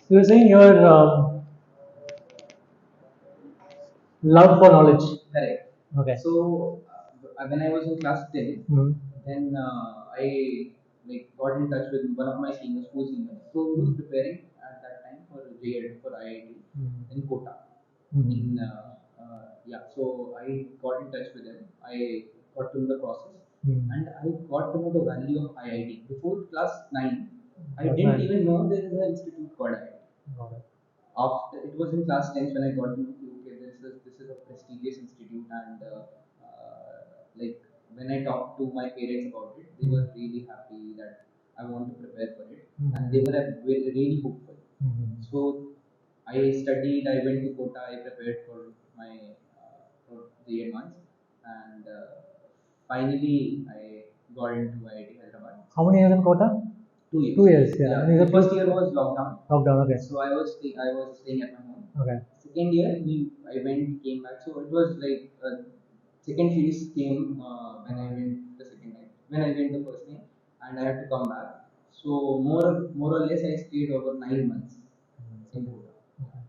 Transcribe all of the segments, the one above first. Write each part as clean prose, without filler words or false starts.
You were saying your love for knowledge. Correct. Okay. So when I was in class 10, Hmm. then I like got in touch with one of my seniors, school seniors. So he was preparing at that time for JED for IIT Hmm. in Kota. Hmm. In yeah, so I got in touch with him. I got to know the process, Hmm. and I got to know the value of IIT. Before class 9, I That's didn't nice. even know there is an institute called IIT. Got it. After it was in class 10 when I got to know okay, this is a prestigious institute, and like when I talked to my parents about it, they Hmm. were really happy that I want to prepare for it, and they Hmm. were really hopeful. Hmm. So I studied, I went to Kota, I prepared for my for the advance, and finally I got into IIT Hyderabad. How many years in Kota? 2 years. 2 years, yeah. Yeah. And is The it first year was lockdown. lockdown? Okay. So I was staying at my home. Okay. Second year I went came back. So it was like second phase came when I went the second time. When I went the first time, and I had to come back. So more or less I stayed over 9 months in Kota. Okay.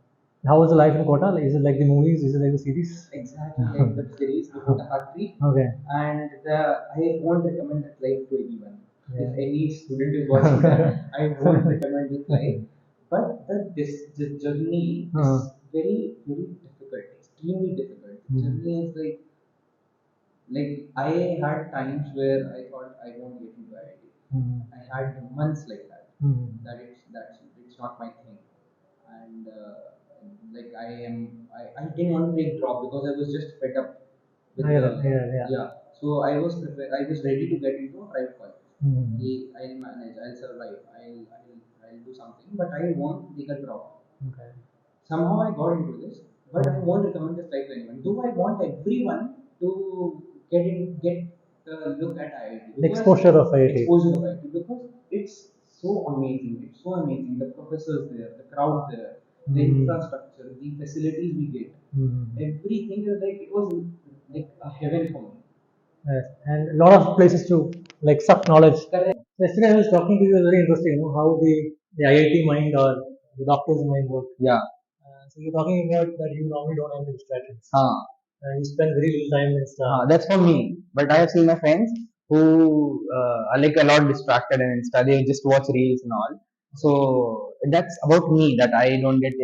How was the life in Kota? Like, is it like the movies? Is it like the series? Exactly like the series, the Kota Factory. Okay. And I won't recommend that life to anyone. If Yeah. any student is watching that, I won't recommend this life. But the journey is very difficult, extremely difficult. The journey is like I had times where I thought I won't get into IIT. I had months like that. That it's not my thing, and like I didn't want to take drop because I was just fed up with Yeah, the yeah, yeah. yeah. So I was prepared. I was ready to get into a private college. Hmm. I'll manage. I'll survive. I'll do something. But I won't take a drop. Okay. Somehow I got into this, but I won't recommend this type to anyone. Though I want everyone to get look at IIT The because exposure of IIT. exposure of IIT because it's so amazing. It's so amazing. The professors there, the crowd there, the infrastructure, the facilities we get, everything is like it was like a heaven for me. Yes, and a lot of places to like suck knowledge. Correct. So yesterday I was talking to you, it was very interesting, how the IIT mind or the doctor's mind work. Yeah. So you're talking about that you normally don't have any distractions. Uh, And you spend very little time in Insta. that's for me. But I have seen my friends who are like a lot distracted in Insta. They just watch reels and all. So that's about me that I don't get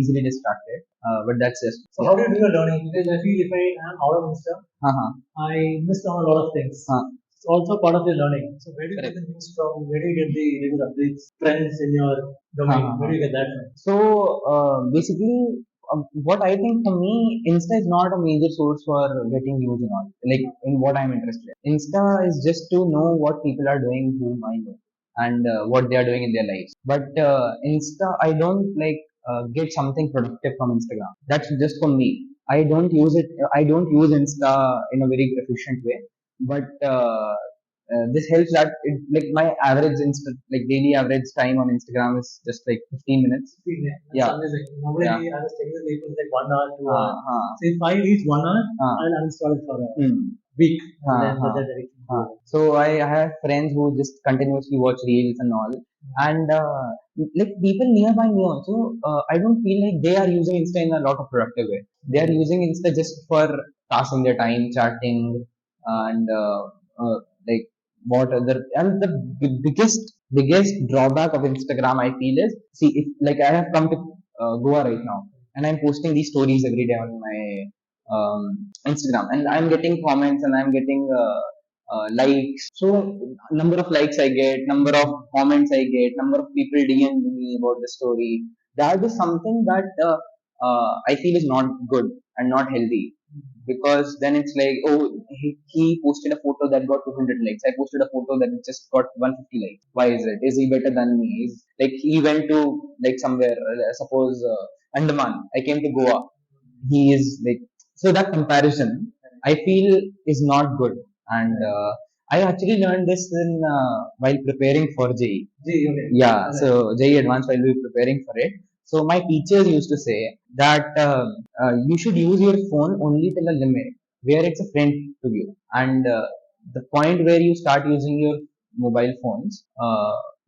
easily distracted. But that's just So how do you do your learning? Because I feel if I am out of Insta, uh-huh. I miss on a lot of things. It's also part of your learning. So where do you get the news from? Where do you get the latest updates, trends in your domain? Where do you get that from? So basically, what I think for me, Insta is not a major source for getting news and all. Like in what I'm interested in. Insta is just to know what people are doing whom I know and what they are doing in their lives. But Insta, I don't like get something productive from Instagram. That's just for me. I don't use it. I don't use Insta in a very efficient way. But this helps that it, like my average like daily average time on Instagram is just like 15 minutes. Yeah, that's Yeah. amazing. Normally, Yeah. I was telling the people like 1 hour, 2 hours. Uh, So if I reach 1 hour, uh, I'll uninstall it for a hmm. week. And then Uh, that direction. So I have friends who just continuously watch reels and all, and like people nearby me also. I don't feel like they are using Insta in a lot of productive way. They are using Insta just for passing their time, chatting, and like what other. And the biggest drawback of Instagram I feel is see if like I have come to Goa right now, and I'm posting these stories every day on my Instagram, and I'm getting comments and I'm getting likes. So number of likes I get, number of comments I get, number of people DM me about the story. That is something that I feel is not good and not healthy because then it's like, oh, he posted a photo that got 200 likes. I posted a photo that just got 150 likes. Why is it? Is he better than me? Is like he went to like somewhere, suppose Andaman. I came to Goa. He is like so that comparison I feel is not good, and I actually learned this in while preparing for JE. Okay. Yeah, so JE Advanced while we were preparing for it. So my teachers used to say that you should use your phone only till a limit where it's a friend to you, and the point where you start using your mobile phones,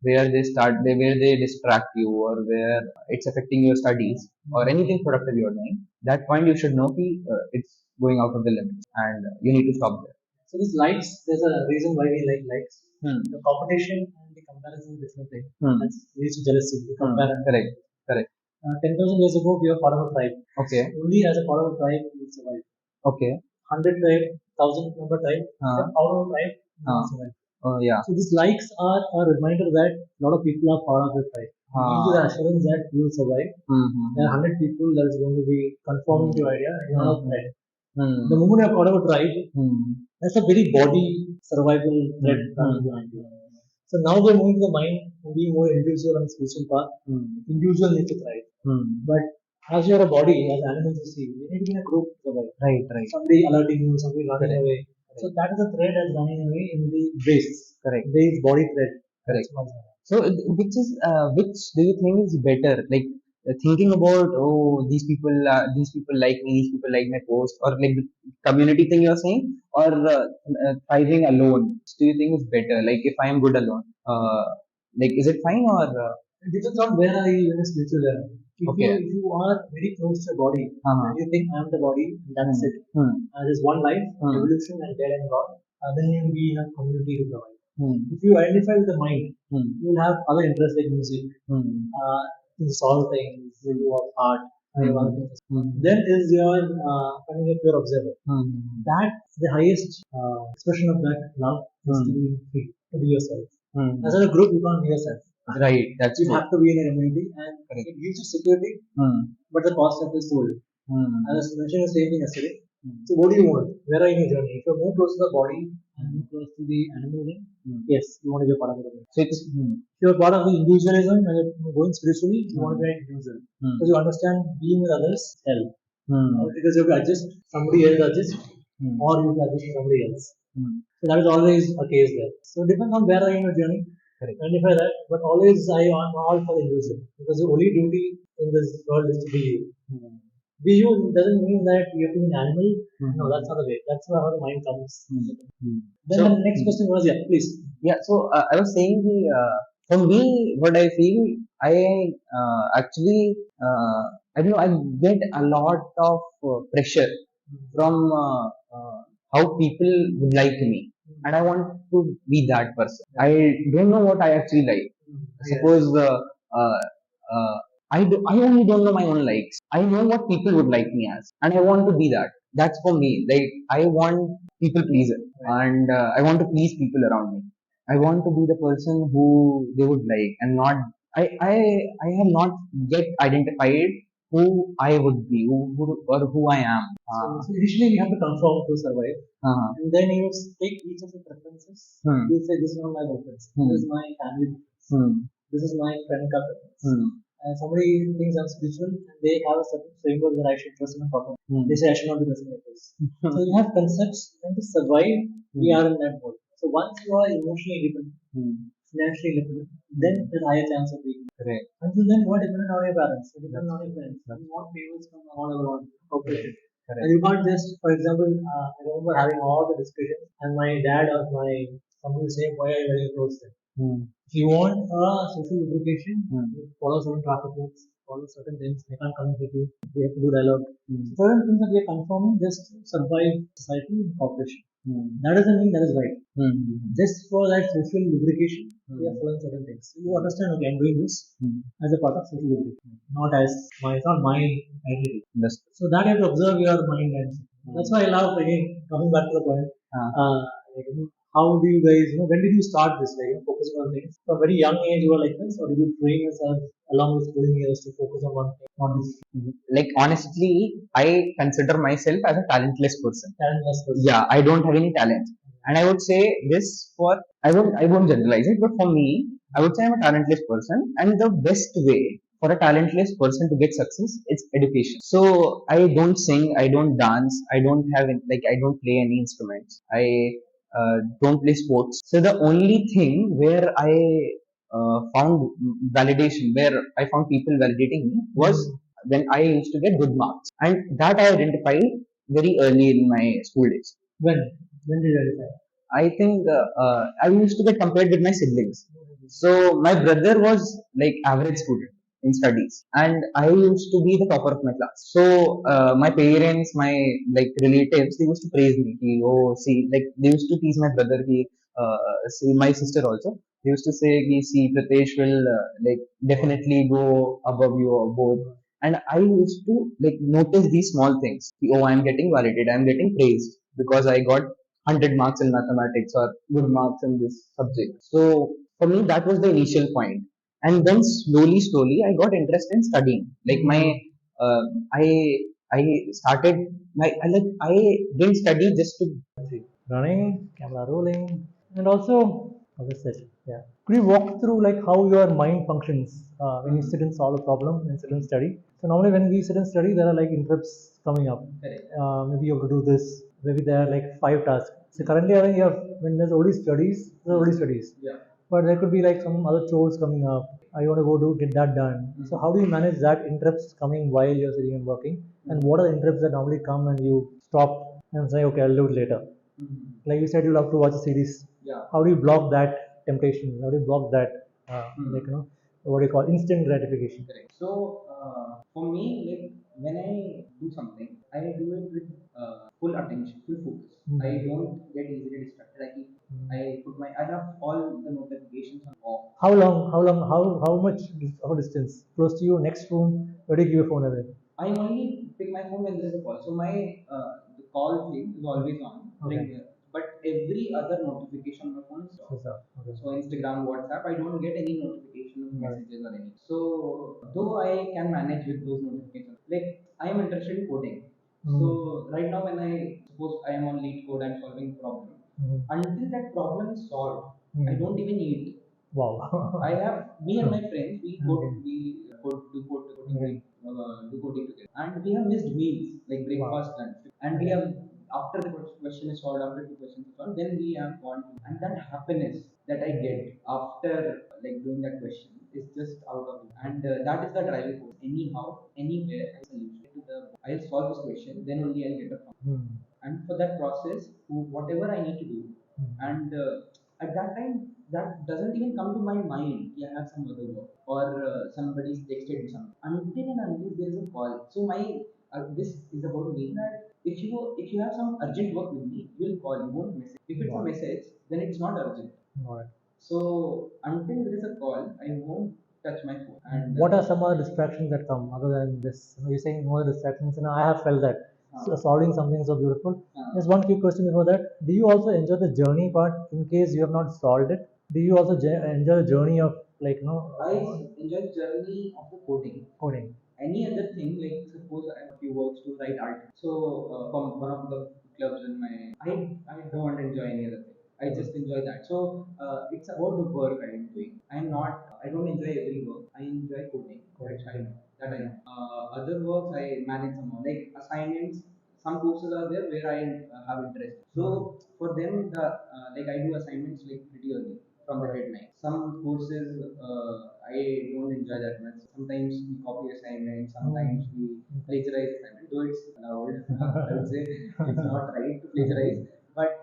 where they distract you, or where it's affecting your studies or anything productive you're doing, that point you should know it's going out of the limits and you need to stop there. So these likes, there's a reason why we like likes. Hmm. The competition and the comparison is a different thing. Hmm. That leads to jealousy. We compare. Correct. 10,000 years ago, we were part of a tribe. Okay. Only as a part of a tribe we will survive. Okay. 100 tribe, 1,000 member tribe, out of a tribe, we will survive. Oh yeah. So these likes are a reminder that a lot of people are part of the tribe. It gives you the assurance that you will survive. There are 100 people that is going to be conforming to your idea and you're not a tribe. The moment you're part of a tribe, that's a very body survival thread running behind you. So now we're moving to the mind to be more individual on the spiritual path. Individual needs to thrive. But as you're a body, as animals you see, you need to be in a group to survive. Right. Somebody alerting you, somebody running away. So that is a thread that's running away in the base. Correct. Base body thread. Correct. So which do you think is better? Like thinking about, these people like me, these people like my post, or like the community thing you're saying, or thriving alone? Do you think is better? Like if I am good alone, like is it fine, or it depends on where are you in the spiritual level. If you are very close to your body, and you think I am the body, and that's it. There's one life, evolution, and dead and God. Then you will be in a community to provide. If you identify with the mind, you will have other interests like music, in solve things, you have art, and other things. Then is your becoming a pure observer. That's the highest expression of that love is to be free, to be yourself. As a group, you can't be yourself. Right, that's you true. have to be in a community, and it gives you security, but the cost of it is told. I was mentioning the same thing yesterday. So what do you want? Where are you in your journey? If you're more close to the body and more close to the animal thing, yes, you want to be a part of the community. So it's, if you're part of the individualism and you're going spiritually, you want to be an individual. Because you understand being with others help. Because you have to adjust, somebody else adjust, or you have to adjust to somebody else. So that is always a case there. So it depends on where are you in your journey. Identify that, but always I am all for the individual, because the only duty in this world is to be you. Be you doesn't mean that you have to be an animal. No, that's not the way. That's how the mind comes. Then the next question was, please. Yeah, so I was saying for me, what I feel, I actually, I don't know, I get a lot of pressure from how people would like me, and I want to be that person. I don't know what I actually like. Suppose I only don't know my own likes. I know what people would like me as, and I want to be that. That's for me. Like I want people pleaser, and I want to please people around me. I want to be the person who they would like, and not. I have not yet identified who I would be, or who I am. So initially you have to conform to survive, and then you take each of the preferences. You say, this is not my preference. This is my family preference. This is my friend preference. And somebody thinks I'm spiritual, and they have a certain framework that I should trust in a partner. They say I should not be trusted like this. So you have concepts, and to survive, we are in that mode. So once you are emotionally independent, financially independent, then there's a higher chance of being. Correct. Until then, you are dependent on your parents, you are dependent on your friends, you want favors from all around, cooperation. And you can't just, for example, I remember having all the discussions, and my dad or my somebody say, why are you very close to them? If you want a social lubrication, you follow certain traffic rules, follow certain things. They can't connect with you. We have to do dialogue. Certain things that we are conforming just to survive society and cooperation. That doesn't mean that is right. Just for that social lubrication, we are following certain things. So you understand, okay, I'm doing this as a part of social lubrication, not as it's not my identity. So that you have to observe your mind and that's why I love, again, coming back to the point. How do you guys, when did you start this, focusing on things? From a very young age you were like this, or did you train yourself along with schooling years to focus on one thing, not this? Like honestly, I consider myself as a talentless person. Talentless person. Yeah, I don't have any talent. And I would say this for, I won't generalize it, but for me, I would say I'm a talentless person, and the best way for a talentless person to get success is education. So I don't sing, I don't dance, I don't play any instruments. I don't play sports. So the only thing where I found validation, where I found people validating me, was when I used to get good marks, and that I identified very early in my school days. When did you identify? I think I used to get compared with my siblings. So my brother was like average student in studies, and I used to be the topper of my class. So my parents, my like relatives, they used to praise me. Ki, oh, see, like they used to tease my brother. See, my sister also. They used to say, ki, see, Pritesh will like definitely go above you or both. And I used to like notice these small things. Ki, oh, I'm getting validated. I'm getting praised because I got 100 marks in mathematics or good marks in this subject. So for me, that was the initial point. And then slowly, I got interest in studying. Like uh, I, I started I didn't study just to. See, running, camera rolling, and also, as I said, yeah. Could you walk through like how your mind functions when you sit and solve a problem and sit and study? So normally when we sit and study, there are like interrupts coming up. Correct. Maybe you have to do this. Maybe there are like five tasks. So currently, I think you have when there's only studies, there's only studies. Yeah. But there could be like some other chores coming up. I want to go do get that done. So how do you manage that interrupts coming while you're sitting and working? And what are the interrupts that normally come and you stop and say, okay, I'll do it later? Like you said, you love to watch a series. Yeah. How do you block that temptation? How do you block that, like what do you call instant gratification? Correct. So for me, like when I do something, I do it with full attention, full focus. I don't get easily distracted. I have all the notifications on off. How long? How long? How much of a distance? Close to you, next room. Where do you give your phone away? I only pick my phone when there is a call. So my the call thing is always on. Okay. Like, but every other notification on my phone is off. Okay. So Instagram, WhatsApp, I don't get any notification of Right. messages or anything. So though I can manage with those notifications, like I am interested in coding. So right now when I suppose I am on lead code, I'm solving a problem. Until that problem is solved, I don't even eat. Wow. I have me and my friends Okay. we do coding together, and we have missed meals like breakfast, lunch, and we have after the question is solved, after the question is solved, then we have gone to, and that happiness that I get after like doing that question is just out of it. And that is the driving force. Anyhow, anywhere, I solution to the I'll solve this question, then only I'll get a problem. And for that process, whatever I need to do, and at that time that doesn't even come to my mind. Yeah, I have some other work or somebody's texted me something until and unless there is a call. So my this is about me that if you have some urgent work with me, you'll call, you won't message. If it's a message, then it's not urgent. Alright. So until there is a call, I won't touch my phone. And what are some other distractions that come other than this? You're saying more distractions, and I have felt that solving something so beautiful. Just one quick question before that: do you also enjoy the journey part in case you have not solved it? Do you also enjoy the journey of like I enjoy the journey of the coding? Any other thing, like suppose I have a few works to write art. So from one of the clubs in my I don't enjoy any other thing. I just enjoy that. So it's about the work I am doing. I don't enjoy every work. I enjoy coding. Which I know that I know. Other works I manage somehow, like assignments. Some courses are there where I have interest. So for them, the like I do assignments like pretty early from the deadline. Some courses I don't enjoy that much. Sometimes we copy assignments, sometimes we plagiarize assignment. Though it's allowed, I would say it's not right to plagiarize. But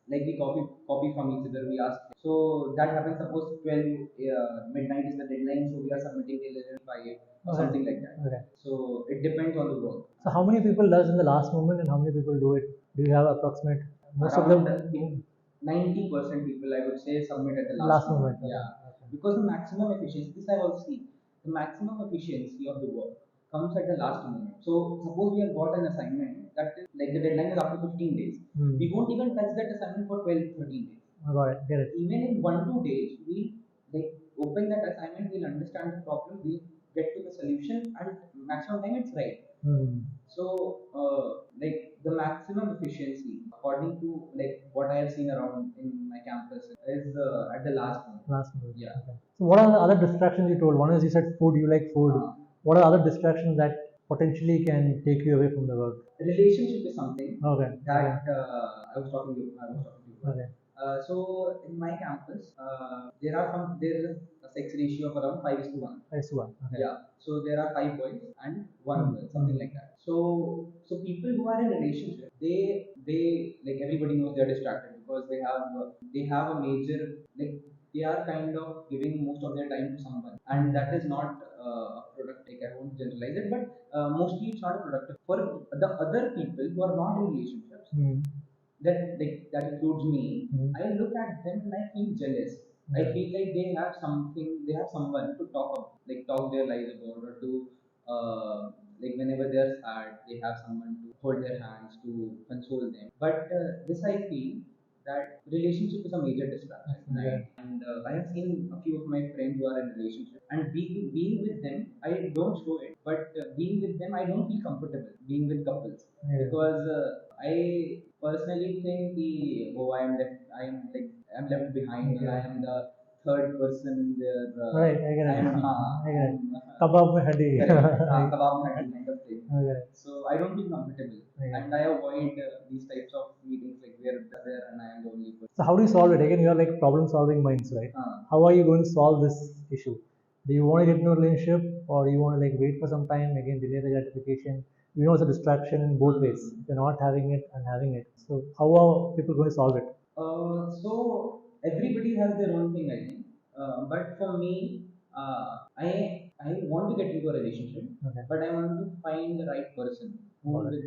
like we copy from each other. We ask. So that happens. Suppose 12 midnight is the deadline, so we are submitting till 11:05 or something like that. Okay. So it depends on the work. So how many people does in the last moment, and how many people do it? Do you have approximate? Most of them. 90% people, I would say, submit at the last moment. Okay. Yeah, because the maximum efficiency, this I also see, the maximum efficiency of the work comes at the last moment. So suppose we have got an assignment that is like the deadline is after 15 days. We won't even touch that assignment for 12, 13 days. Got it. Get it. Even in 1, 2 days, we like open that assignment, we'll understand the problem, we'll get to the solution, and maximum time it's right. So, like the maximum efficiency, according to like what I have seen around in my campus, is at the last moment. Last minute. Yeah. Okay. So what are the other distractions you told? One is you said food. You like food. What are other distractions that potentially can take you away from the work? Relationship is something Okay. that I was talking to you about. Okay. So in my campus, there is a sex ratio of around 5:1. 5:1. Okay. Yeah. So there are 5 boys and one girl, something like that. So people who are in a relationship, they like everybody knows they're distracted because they have a major like they are kind of giving most of their time to someone, and that is not a product. Like, I won't generalize it, but mostly it's not a productive for the other people who are not in relationships. That includes me. I look at them and I feel jealous. I feel like they have something, they have someone to talk about, like talk their lives about, or to like whenever they're sad, they have someone to hold their hands to console them. But this I feel that relationship is a major distraction, right? And I have seen a few of my friends who are in relationship, and being with them, I don't show it, but being with them, I don't feel comfortable being with couples. Because I personally think oh, I'm left behind, and I am the third person in their Right, I get it. I get it. Kebab mein handi. Kebab hati kind of thing. Okay. So I don't feel comfortable, and I avoid these types of meetings, like where they're there and I am the only person. So how do you solve it? Again, you are like problem solving minds, right? How are you going to solve this issue? Do you want to get into a relationship, or you want to like wait for some time, again delay the gratification? You know, it's a distraction in both ways. You're not having it and having it. So how are people going to solve it? So everybody has their own thing, I think. But for me, I want to get into a relationship, Okay. but I want to find the right person Got it.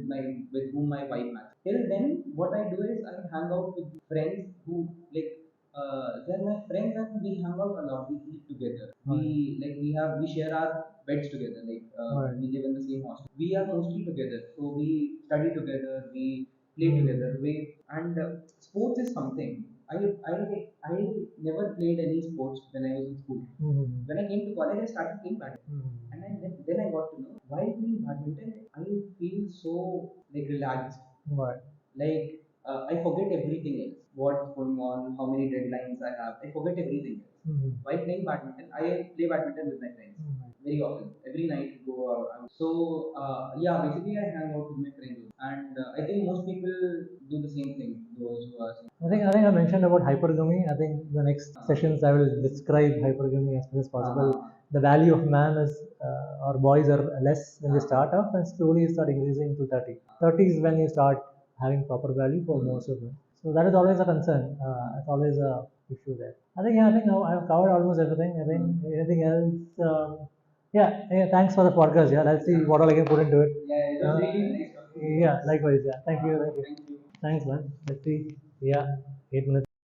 with whom my vibe matches. Till then, what I do is I hang out with friends who, like, they're my friends, and we hang out a lot. We eat together. We share our beds together. Like, Right. we live in the same hostel. We are mostly together, so we study together. We play together. And sports is something. I never played any sports when I was in school. When I came to college, I started playing badminton, and then I got to know while playing badminton, I feel so, like, relaxed. Right. Like, I forget everything else. What's going on? How many deadlines I have? I forget everything else. While playing badminton, I play badminton with my friends very often. Every night we go out. So yeah, basically I hang out with my friends, and I think most people do the same thing. Those who are. I think I mentioned about hypergamy. I think the next sessions I will describe hypergamy as much as possible. The value of man is, or boys are less when they start off, and slowly start increasing to 30. 30 is when you start having proper value for most of them. So that is always a concern. It's always a issue there. I think now I've covered almost everything. I think anything else. Yeah. Thanks for the podcast. Yeah. Let's see what all I can put into it. Yeah, it was really nice talking to you. Yeah. Likewise. Yeah. Thank you. Thank you. Thanks, man. Let's see. Yeah. 8 minutes.